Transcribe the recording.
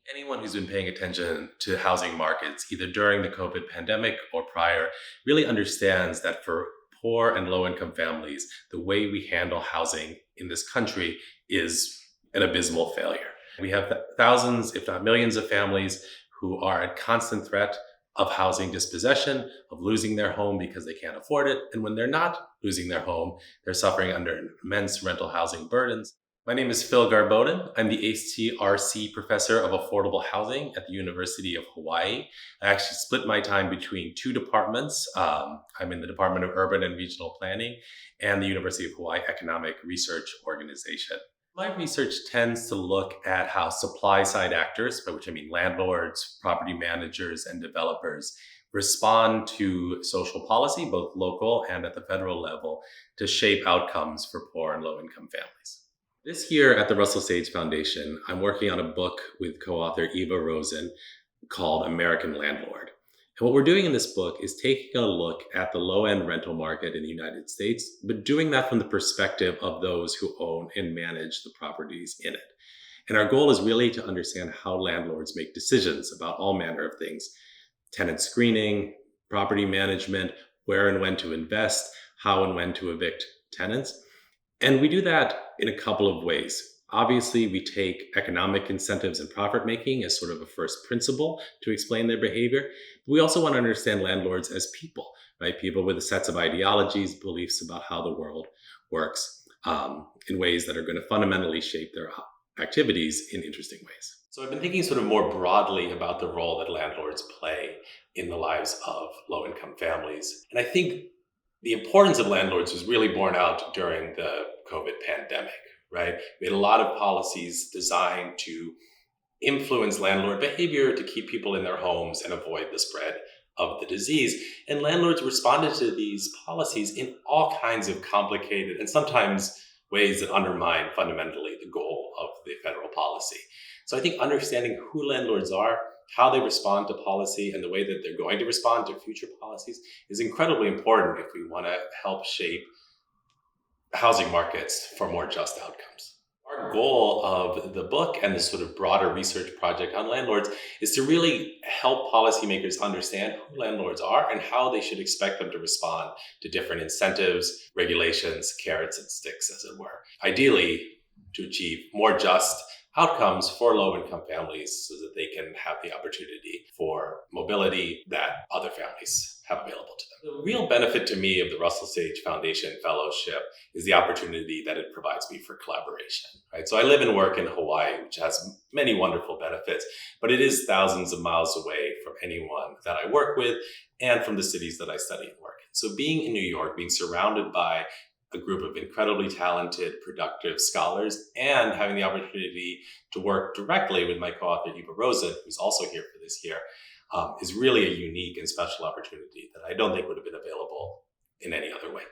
Anyone who's been paying attention to housing markets, either during the COVID pandemic or prior, really understands that for poor and low income families, the way we handle housing in this country is an abysmal failure. We have thousands, if not millions, of families who are at constant threat of housing dispossession, of losing their home because they can't afford it. And when they're not losing their home, they're suffering under immense rental housing burdens. My name is Phil Garboden. I'm the HTRC Professor of Affordable Housing at the University of Hawaii. I actually split my time between two departments. I'm in the Department of Urban and Regional Planning and the University of Hawaii Economic Research Organization. My research tends to look at how supply side actors, by which I mean landlords, property managers, and developers, respond to social policy, both local and at the federal level, to shape outcomes for poor and low income families. This year at the Russell Sage Foundation, I'm working on a book with co-author Eva Rosen called American Landlord. And what we're doing in this book is taking a look at the low-end rental market in the United States, but doing that from the perspective of those who own and manage the properties in it. And our goal is really to understand how landlords make decisions about all manner of things: tenant screening, property management, where and when to invest, how and when to evict tenants. And we do that in a couple of ways. Obviously, we take economic incentives and profit making as sort of a first principle to explain their behavior. But we also want to understand landlords as people, right? People with sets of ideologies, beliefs about how the world works, in ways that are going to fundamentally shape their activities in interesting ways. So I've been thinking sort of more broadly about the role that landlords play in the lives of low income families. And I think the importance of landlords was really borne out during the COVID pandemic, right? We had a lot of policies designed to influence landlord behavior to keep people in their homes and avoid the spread of the disease. And landlords responded to these policies in all kinds of complicated and sometimes ways that undermine fundamentally the goal of the federal policy. So I think understanding who landlords are, how they respond to policy, and the way that they're going to respond to future policies is incredibly important if we want to help shape housing markets for more just outcomes. Our goal of the book and this sort of broader research project on landlords is to really help policymakers understand who landlords are and how they should expect them to respond to different incentives, regulations, carrots and sticks, as it were. Ideally, to achieve more just outcomes for low-income families so that they can have the opportunity for mobility that other families have available to them. The real benefit to me of the Russell Sage Foundation Fellowship is the opportunity that it provides me for collaboration, right? So I live and work in Hawaii, which has many wonderful benefits, but it is thousands of miles away from anyone that I work with and from the cities that I study and work in. So being in New York, being surrounded by a group of incredibly talented, productive scholars, and having the opportunity to work directly with my co-author, Eva Rosen, who's also here for this year, is really a unique and special opportunity that I don't think would have been available in any other way.